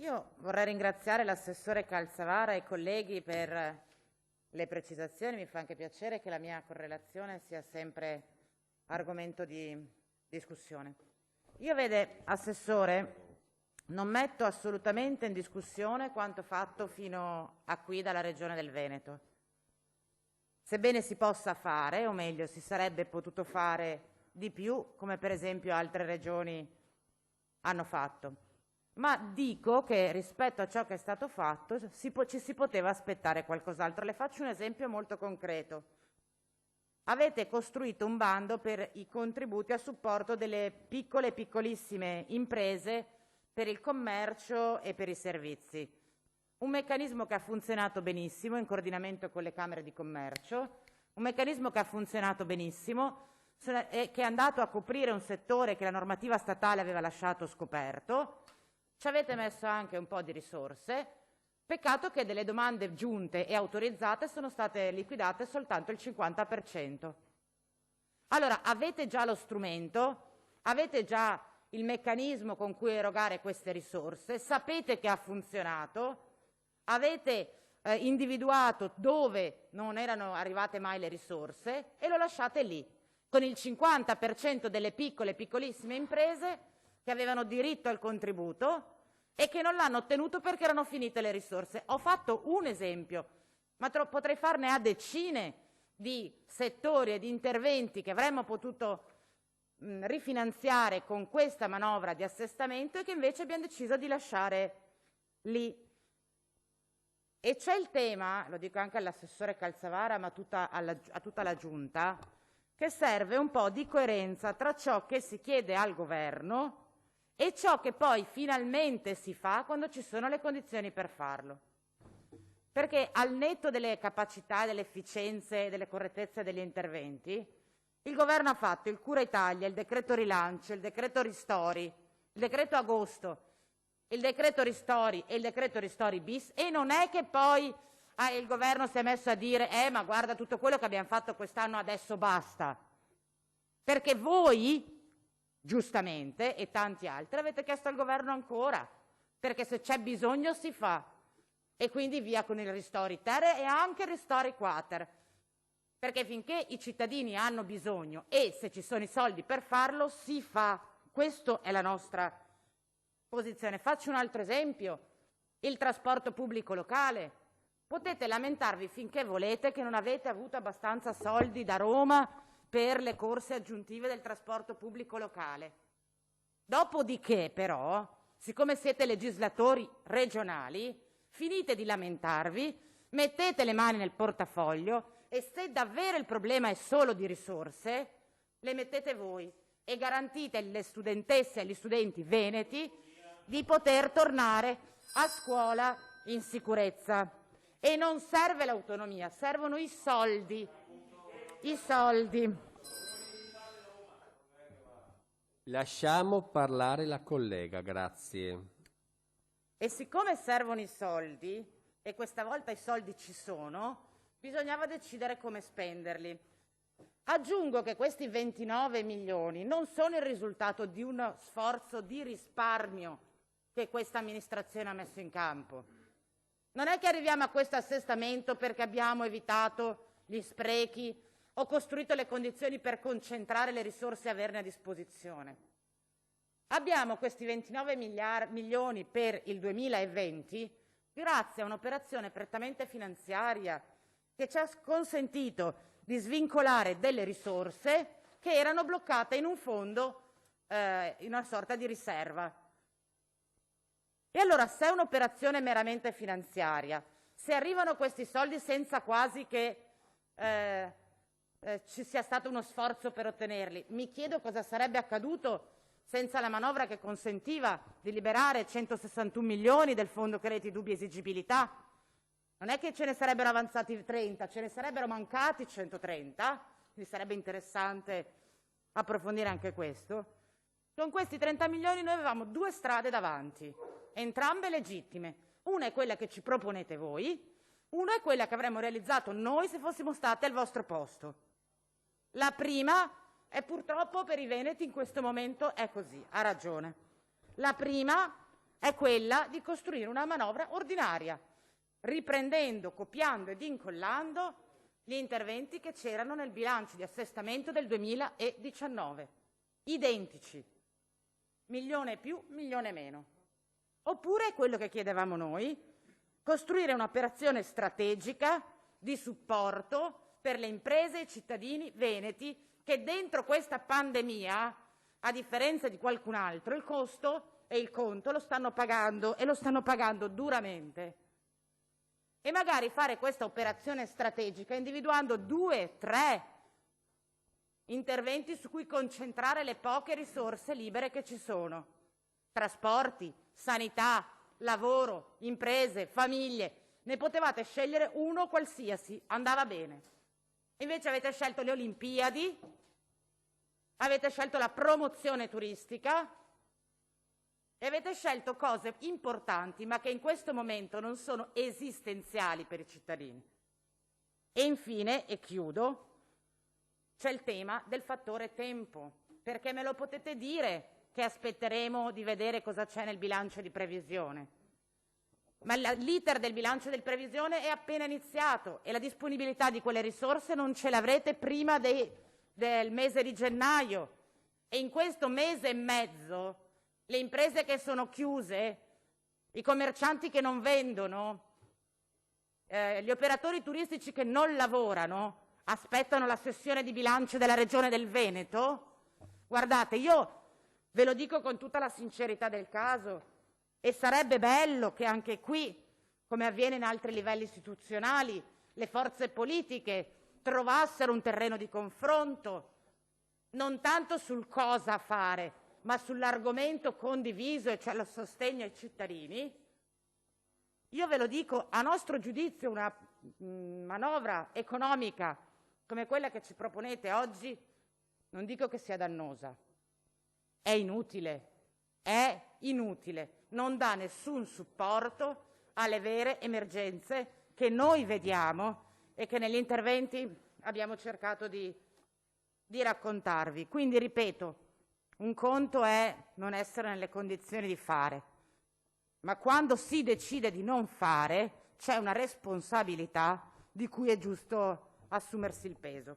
Io vorrei ringraziare l'assessore Calzavara e i colleghi per le precisazioni. Mi fa anche piacere che la mia correlazione sia sempre argomento di discussione. Io, vede, Assessore, non metto assolutamente in discussione quanto fatto fino a qui dalla Regione del Veneto. Sebbene si possa fare, o meglio, si sarebbe potuto fare di più, come per esempio altre regioni hanno fatto. Ma dico che rispetto a ciò che è stato fatto ci si poteva aspettare qualcos'altro. Le faccio un esempio molto concreto. Avete costruito un bando per i contributi a supporto delle piccole e piccolissime imprese per il commercio e per i servizi. Un meccanismo che ha funzionato benissimo in coordinamento con le Camere di Commercio, un meccanismo che ha funzionato benissimo e che è andato a coprire un settore che la normativa statale aveva lasciato scoperto. Ci avete messo anche un po' di risorse, peccato che delle domande giunte e autorizzate sono state liquidate soltanto il 50%. Allora, avete già lo strumento, avete già il meccanismo con cui erogare queste risorse, sapete che ha funzionato, avete individuato dove non erano arrivate mai le risorse e lo lasciate lì, con il 50% delle piccole e piccolissime imprese che avevano diritto al contributo e che non l'hanno ottenuto perché erano finite le risorse. Ho fatto un esempio, ma potrei farne a decine di settori e di interventi che avremmo potuto rifinanziare con questa manovra di assestamento e che invece abbiamo deciso di lasciare lì. E c'è il tema, lo dico anche all'assessore Calzavara, ma a tutta la Giunta, che serve un po' di coerenza tra ciò che si chiede al governo e ciò che poi finalmente si fa quando ci sono le condizioni per farlo. Perché al netto delle capacità, delle efficienze, delle correttezze degli interventi, il governo ha fatto il Cura Italia, il decreto rilancio, il decreto ristori, il decreto agosto, il decreto ristori e il decreto ristori bis, e non è che poi il governo si è messo a dire ma guarda tutto quello che abbiamo fatto quest'anno adesso basta. Perché voi, giustamente, e tanti altri, avete chiesto al governo ancora, perché se c'è bisogno si fa, e quindi via con il ristori ter e anche il ristori quater, perché finché i cittadini hanno bisogno e se ci sono i soldi per farlo si fa. Questa è la nostra posizione. Faccio un altro esempio: il trasporto pubblico locale. Potete lamentarvi finché volete che non avete avuto abbastanza soldi da Roma per le corse aggiuntive del trasporto pubblico locale. Dopodiché, però, siccome siete legislatori regionali, finite di lamentarvi, mettete le mani nel portafoglio e se davvero il problema è solo di risorse, le mettete voi e garantite alle studentesse e agli studenti veneti di poter tornare a scuola in sicurezza. E non serve l'autonomia, servono i soldi. I soldi. Lasciamo parlare la collega, grazie. E siccome servono i soldi, e questa volta i soldi ci sono, bisognava decidere come spenderli. Aggiungo che questi 29 milioni non sono il risultato di uno sforzo di risparmio che questa amministrazione ha messo in campo. Non è che arriviamo a questo assestamento perché abbiamo evitato gli sprechi o costruito le condizioni per concentrare le risorse e averne a disposizione. Abbiamo questi 29 milioni per il 2020 grazie a un'operazione prettamente finanziaria che ci ha consentito di svincolare delle risorse che erano bloccate in un fondo, in una sorta di riserva. E allora, se è un'operazione meramente finanziaria, se arrivano questi soldi senza quasi che ci sia stato uno sforzo per ottenerli, mi chiedo cosa sarebbe accaduto senza la manovra che consentiva di liberare 161 milioni del fondo crediti dubbi esigibilità. Non è che ce ne sarebbero avanzati 30, ce ne sarebbero mancati 130, quindi sarebbe interessante approfondire anche questo. Con questi 30 milioni noi avevamo due strade davanti, entrambe legittime. Una è quella che ci proponete voi, una è quella che avremmo realizzato noi se fossimo state al vostro posto. La prima è purtroppo per i veneti in questo momento è così, ha ragione. La prima è quella di costruire una manovra ordinaria, riprendendo, copiando ed incollando gli interventi che c'erano nel bilancio di assestamento del 2019, identici, milione più, milione meno. Oppure quello che chiedevamo noi, costruire un'operazione strategica di supporto per le imprese e i cittadini veneti che dentro questa pandemia, a differenza di qualcun altro, il costo e il conto lo stanno pagando e lo stanno pagando duramente. E magari fare questa operazione strategica individuando 2, 3 interventi su cui concentrare le poche risorse libere che ci sono. Trasporti, sanità, lavoro, imprese, famiglie. Ne potevate scegliere uno qualsiasi, andava bene. Invece avete scelto le Olimpiadi, avete scelto la promozione turistica e avete scelto cose importanti ma che in questo momento non sono esistenziali per i cittadini. E infine, e chiudo, c'è il tema del fattore tempo, perché me lo potete dire che aspetteremo di vedere cosa c'è nel bilancio di previsione. Ma l'iter del bilancio di previsione è appena iniziato e la disponibilità di quelle risorse non ce l'avrete prima del mese di gennaio. E in questo mese e mezzo le imprese che sono chiuse, i commercianti che non vendono, gli operatori turistici che non lavorano, aspettano la sessione di bilancio della Regione del Veneto. Guardate, io ve lo dico con tutta la sincerità del caso, e sarebbe bello che anche qui, come avviene in altri livelli istituzionali, le forze politiche trovassero un terreno di confronto, non tanto sul cosa fare, ma sull'argomento condiviso, e cioè il sostegno ai cittadini. Io ve lo dico, a nostro giudizio una manovra economica come quella che ci proponete oggi, non dico che sia dannosa, è inutile, non dà nessun supporto alle vere emergenze che noi vediamo e che negli interventi abbiamo cercato di raccontarvi. Quindi, ripeto, un conto è non essere nelle condizioni di fare, ma quando si decide di non fare c'è una responsabilità di cui è giusto assumersi il peso.